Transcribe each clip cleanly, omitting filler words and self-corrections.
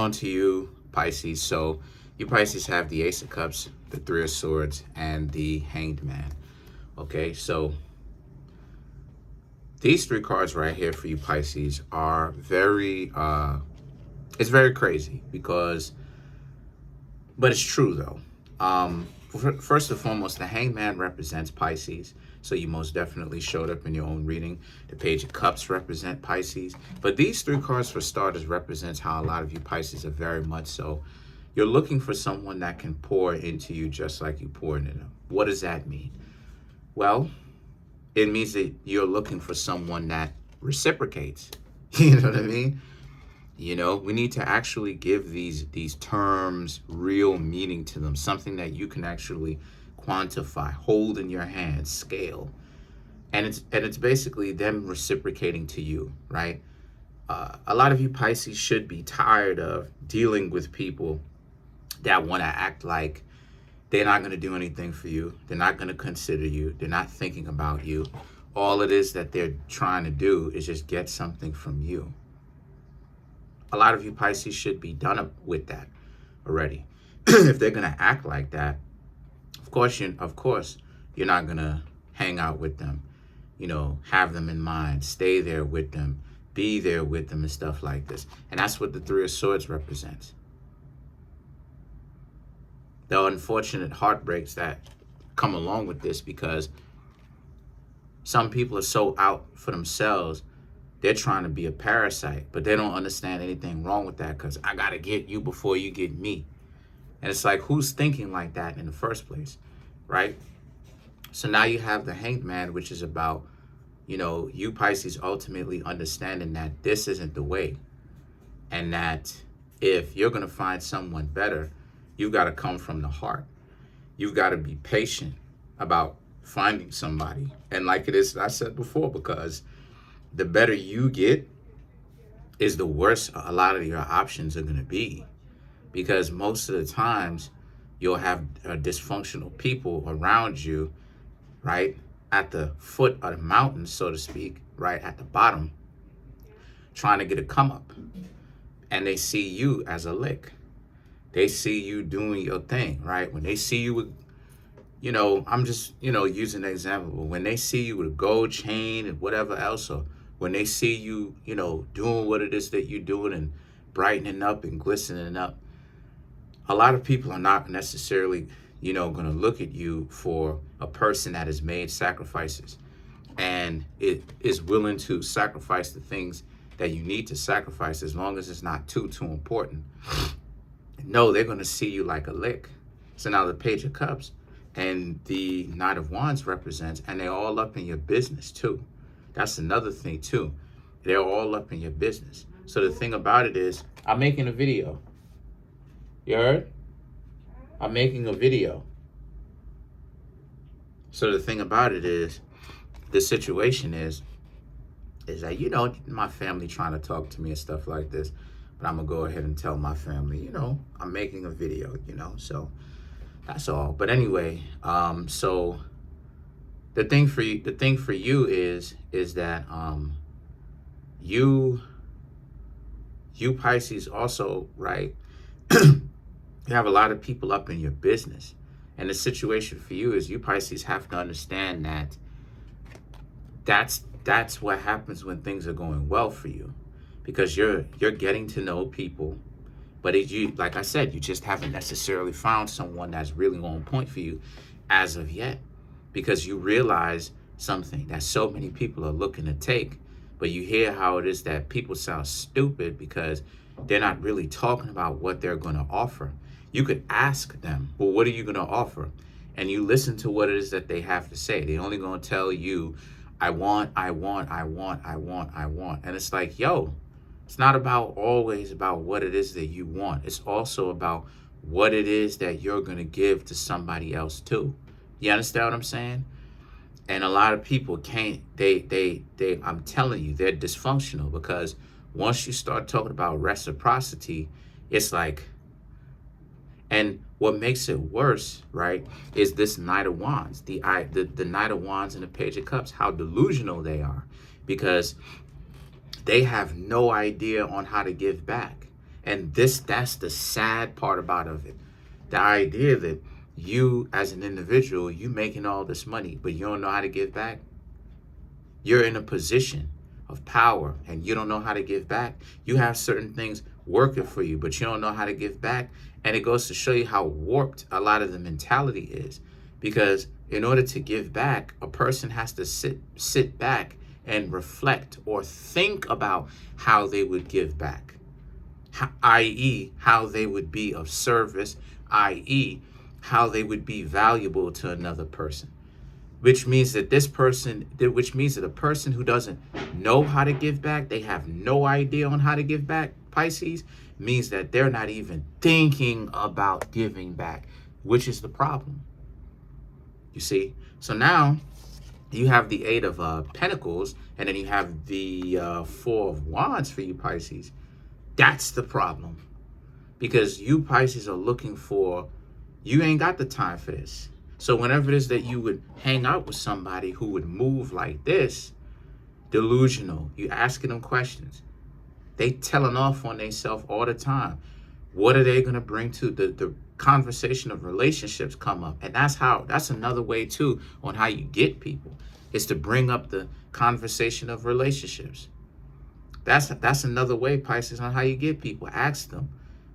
on to you, Pisces. So you Pisces have the Ace of Cups, the Three of Swords, and the Hanged Man. Okay, so these three cards right here for you Pisces are very, it's very crazy because, but it's true though. First and foremost, the Hanged Man represents Pisces. So you most definitely showed up in your own reading. The Page of Cups represent Pisces. But these three cards for starters represents how a lot of you Pisces are very much so. You're looking for someone that can pour into you just like you pour into them. What does that mean? Well, it means that you're looking for someone that reciprocates. You know what I mean? You know, we need to actually give these terms real meaning to them, something that you can actually quantify, hold in your hand, scale. And it's basically them reciprocating to you, right? A lot of you Pisces should be tired of dealing with people that want to act like they're not going to do anything for you. They're not going to consider you. They're not thinking about you. All it is that they're trying to do is just get something from you. A lot of you Pisces should be done up with that already. If they're going to act like that, of course you're not going to hang out with them, you know, have them in mind, stay there with them, be there with them and stuff like this. And that's what the Three of Swords represents. The unfortunate heartbreaks that come along with this, because some people are so out for themselves, they're trying to be a parasite, but they don't understand anything wrong with that because I got to get you before you get me. And it's like, who's thinking like that in the first place, right? So now you have the Hanged Man, which is about, you know, you Pisces ultimately understanding that this isn't the way. And that if you're going to find someone better, you've got to come from the heart. You've got to be patient about finding somebody. And like it is, I said before, because the better you get is the worse a lot of your options are going to be. Because most of the times you'll have dysfunctional people around you, right? At the foot of the mountain, so to speak, right at the bottom, trying to get a come up. And they see you as a lick. They see you doing your thing, right? When they see you with, you know, I'm just, you know, using an example. When they see you with a gold chain and whatever else, or when they see you, you know, doing what it is that you're doing and brightening up and glistening up, a lot of people are not necessarily, you know, going to look at you for a person that has made sacrifices and it is willing to sacrifice the things that you need to sacrifice, as long as it's not too important. No, they're going to see you like a lick. So now the Page of Cups and the Knight of Wands represents, and they're all up in your business too. That's another thing too. They're all up in your business. So the thing about it is, I'm making a video. You heard? I'm making a video. So the thing about it is, the situation is that, you know, my family trying to talk to me and stuff like this, but I'm gonna go ahead and tell my family, you know, I'm making a video, you know, so that's all. But anyway, so the thing for you is that you Pisces also, right? You have a lot of people up in your business. And the situation for you is, you Pisces have to understand that that's what happens when things are going well for you, because you're getting to know people, but like I said, you just haven't necessarily found someone that's really on point for you as of yet, because you realize something that so many people are looking to take, but you hear how it is that people sound stupid because they're not really talking about what they're going to offer. You could ask them, well, what are you going to offer? And you listen to what it is that they have to say. They're only going to tell you, I want. And it's like, yo, it's not always about what it is that you want. It's also about what it is that you're going to give to somebody else too. You understand what I'm saying? And a lot of people can't, I'm telling you, they're dysfunctional, because once you start talking about reciprocity, it's like, and what makes it worse, right, is this Knight of Wands, the Knight of Wands and the Page of Cups, how delusional they are, because they have no idea on how to give back. And that's the sad part about it. The idea that you as an individual, you making all this money, but you don't know how to give back. You're in a position of power and you don't know how to give back. You have certain things working for you, but you don't know how to give back. And it goes to show you how warped a lot of the mentality is. Because in order to give back, a person has to sit back and reflect or think about how they would give back, i.e., how they would be of service, i.e., how they would be valuable to another person. Which means that a person who doesn't know how to give back, they have no idea on how to give back, Pisces, means that they're not even thinking about giving back, which is the problem. You see? So now you have the Eight of Pentacles, and then you have the Four of Wands for you, Pisces. That's the problem. Because you, Pisces, are looking for, you ain't got the time for this. So whenever it is that you would hang out with somebody who would move like this, delusional, you asking them questions, they telling off on themselves all the time. What are they going to bring to the conversation of relationships come up? And that's another way too on how you get people, is to bring up the conversation of relationships. That's another way, Pisces, on how you get people. Ask them,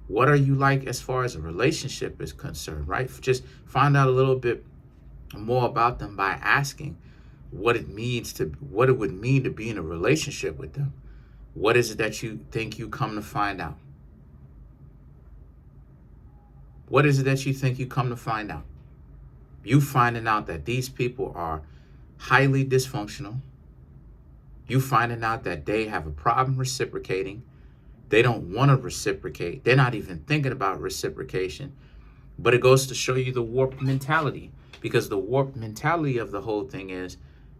what are you like as far as a relationship is concerned, right? Just find out a little bit more about them by asking what it would mean to be in a relationship with them. What is it that you think you come to find out? What is it that you think you come to find out? You finding out that these people are highly dysfunctional. You finding out that they have a problem reciprocating. They don't want to reciprocate. They're not even thinking about reciprocation. But it goes to show you the warped mentality. Because the warped mentality of the whole thing is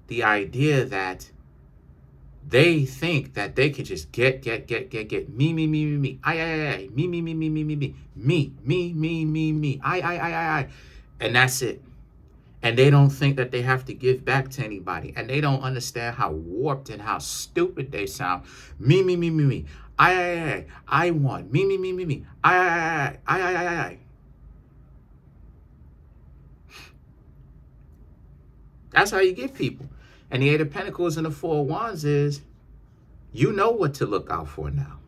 the idea that they think that they could just get me, I, me, I. And that's it. And they don't think that they have to give back to anybody. And they don't understand how warped and how stupid they sound. Me. I want. Me. I. That's how you get people. And the Eight of Pentacles and the Four of Wands is, you know what to look out for now.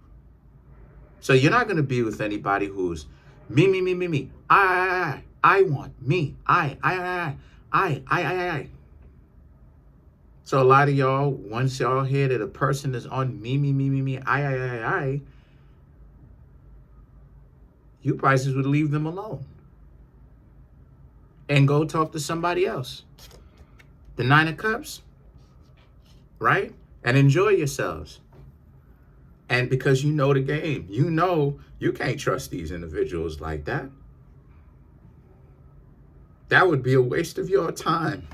So you're not going to be with anybody who's me. I want. Me. I. So a lot of y'all, once y'all hear that a person is on me, I, you Pisces would leave them alone and go talk to somebody else. The Nine of Cups, right? And enjoy yourselves. And because you know the game, you know you can't trust these individuals like that. That would be a waste of your time.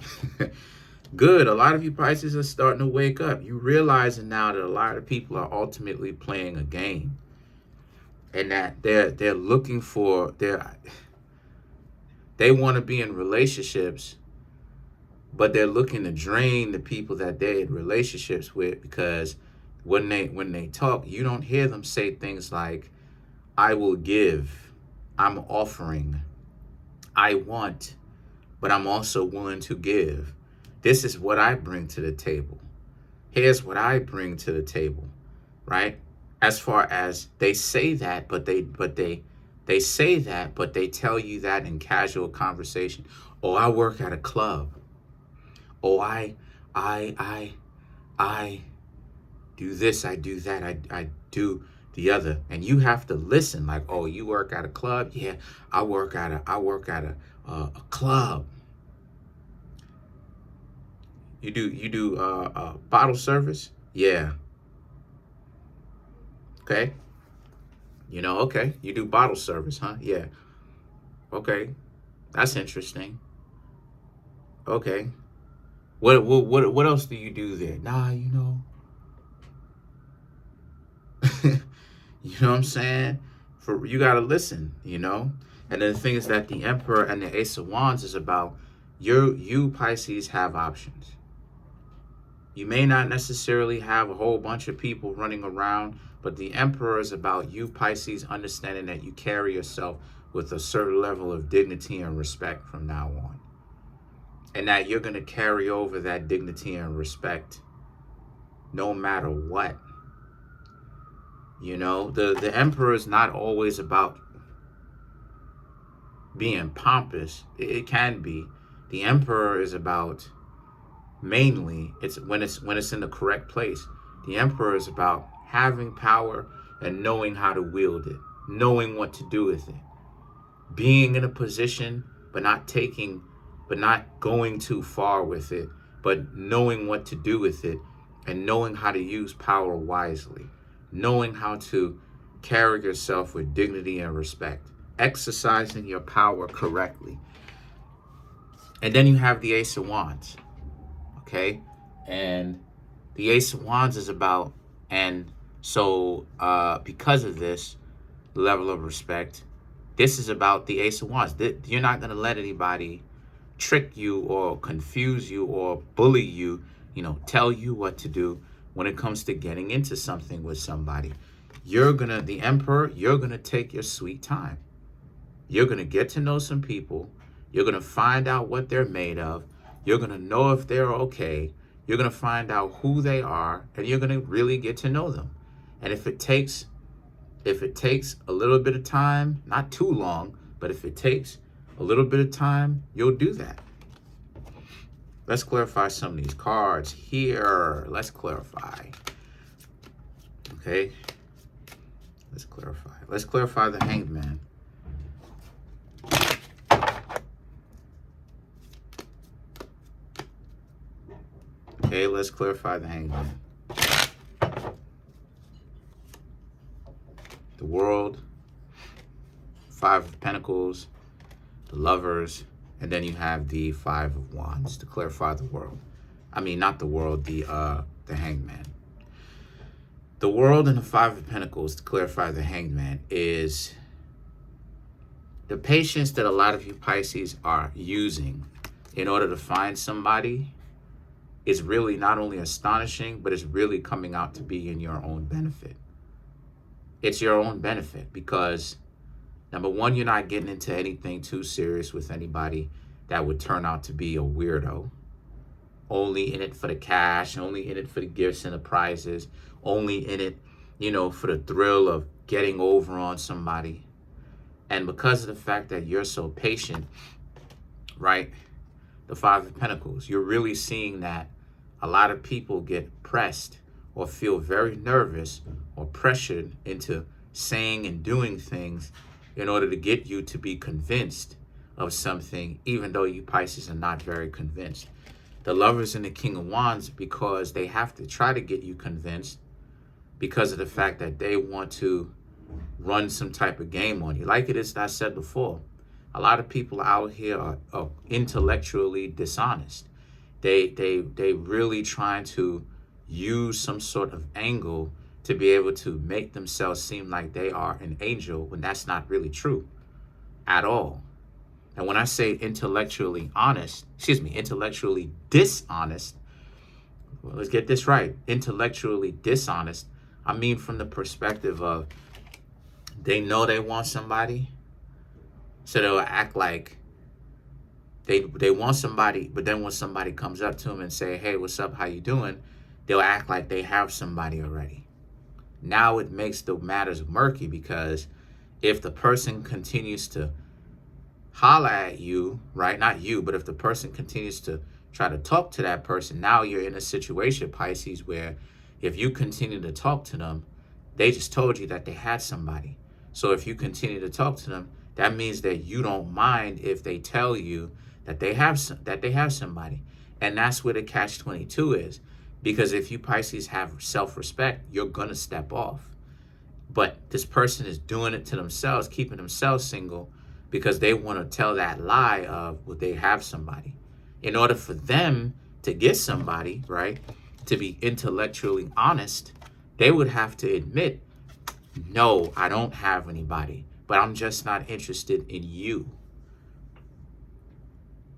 Good. A lot of you Pisces are starting to wake up. You realizing now that a lot of people are ultimately playing a game. And that they're looking for, they want to be in relationships, but they're looking to drain the people that they're in relationships with, because when they talk, you don't hear them say things like, I will give, I'm offering, I want, but I'm also willing to give. This is what I bring to the table. Here's what I bring to the table, right? As far as they say that, but they say that, but they tell you that in casual conversation. Oh, I work at a club. Oh, I do this, I do that, I do the other. And you have to listen like, oh, you work at a club? Yeah, I work at a club. You do bottle service? Yeah. Okay. Okay. You do bottle service, huh? Yeah. Okay. That's interesting. Okay. What else do you do there? Nah, You know what I'm saying? You gotta listen, And then the thing is that the Emperor and the Ace of Wands is about you Pisces have options. You may not necessarily have a whole bunch of people running around But the Emperor is about you, Pisces, understanding that you carry yourself with a certain level of dignity and respect from now on. And that you're going to carry over that dignity and respect no matter what. You know, the Emperor is not always about being pompous. It can be. The Emperor is about, mainly, it's when it's in the correct place. The Emperor is about having power and knowing how to wield it, knowing what to do with it, being in a position but not going too far with it, but knowing what to do with it, and knowing how to use power wisely, knowing how to carry yourself with dignity and respect, exercising your power correctly. And then you have the Ace of Wands, okay? And the Ace of Wands is about, and so because of this level of respect, this is about the Ace of Wands. You're not going to let anybody trick you or confuse you or bully you, tell you what to do when it comes to getting into something with somebody. The Emperor, you're going to take your sweet time. You're going to get to know some people. You're going to find out what they're made of. You're going to know if they're okay. You're going to find out who they are, and you're going to really get to know them. And if it takes a little bit of time, not too long, but if it takes a little bit of time, you'll do that. Let's clarify some of these cards here. Let's clarify. Okay. Let's clarify. Let's clarify the Hanged Man. Okay, let's clarify the Hanged Man. The World, Five of Pentacles, the Lovers, and then you have the Five of Wands to clarify the World. I mean, not the World, the Hanged Man. The World and the Five of Pentacles to clarify the Hanged Man is the patience that a lot of you Pisces are using in order to find somebody is really not only astonishing, but it's really coming out to be in your own benefit. It's your own benefit because, number one, you're not getting into anything too serious with anybody that would turn out to be a weirdo. Only in it for the cash, only in it for the gifts and the prizes, only in it, for the thrill of getting over on somebody. And because of the fact that you're so patient, right, the Five of Pentacles, you're really seeing that a lot of people get pressed or feel very nervous or pressured into saying and doing things in order to get you to be convinced of something, even though you Pisces are not very convinced. The Lovers and the King of Wands, because they have to try to get you convinced because of the fact that they want to run some type of game on you. Like it is, I said before, a lot of people out here are intellectually dishonest. They really trying to use some sort of angle to be able to make themselves seem like they are an angel when that's not really true at all. And when I say intellectually dishonest, well, let's get this right. Intellectually dishonest, I mean from the perspective of they know they want somebody, so they'll act like they want somebody, but then when somebody comes up to them and say, hey, what's up, how you doing? They'll act like they have somebody already. Now it makes the matters murky because if the person continues to holler at you, right? Not you, but if the person continues to try to talk to that person, now you're in a situation, Pisces, where if you continue to talk to them, they just told you that they had somebody. So if you continue to talk to them, that means that you don't mind if they tell you that they have somebody. And that's where the catch-22 is. Because if you Pisces have self-respect, you're going to step off. But this person is doing it to themselves, keeping themselves single, because they want to tell that lie of, well, they have somebody. In order for them to get somebody, right, to be intellectually honest, they would have to admit, no, I don't have anybody, but I'm just not interested in you.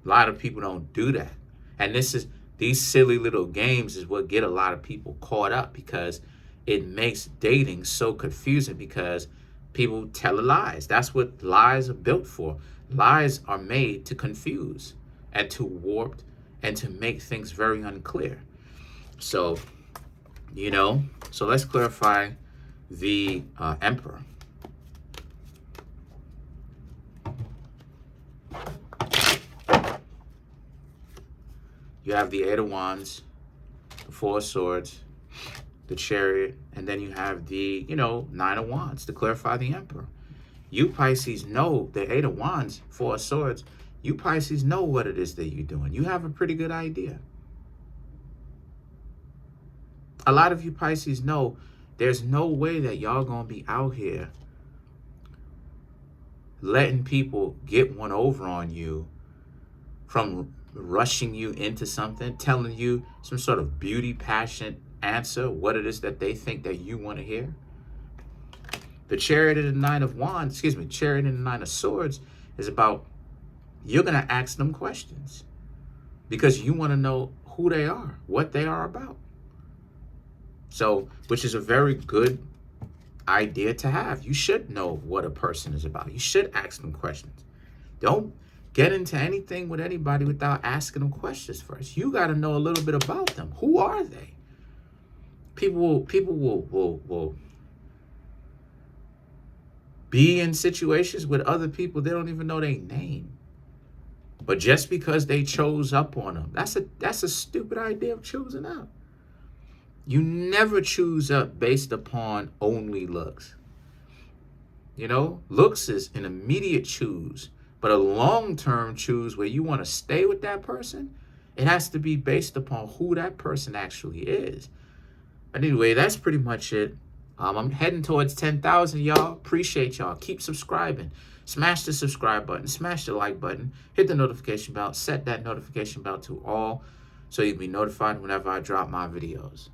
A lot of people don't do that. And these silly little games is what get a lot of people caught up, because it makes dating so confusing because people tell lies. That's what lies are built for. Lies are made to confuse and to warp and to make things very unclear. So, so let's clarify the Emperor. You have the Eight of Wands, the Four of Swords, the Chariot, and then you have the, Nine of Wands to clarify the Emperor. You Pisces know the Eight of Wands, Four of Swords. You Pisces know what it is that you're doing. You have a pretty good idea. A lot of you Pisces know there's no way that y'all gonna be out here letting people get one over on you from rushing you into something, telling you some sort of beauty passion answer, what it is that they think that you want to hear. The Chariot and the Nine of Wands, Chariot and the Nine of Swords is about you're going to ask them questions because you want to know who they are, what they are about. So, which is a very good idea to have. You should know what a person is about. You should ask them questions. Don't get into anything with anybody without asking them questions first. You got to know a little bit about them. Who are they? People will be in situations with other people they don't even know their name. But just because they chose up on them, that's a stupid idea of choosing up. You never choose up based upon only looks. Looks is an immediate choose, but a long-term choose where you want to stay with that person, it has to be based upon who that person actually is. But anyway, that's pretty much it. I'm heading towards 10,000, y'all. Appreciate y'all. Keep subscribing. Smash the subscribe button. Smash the like button. Hit the notification bell. Set that notification bell to all so you'll be notified whenever I drop my videos.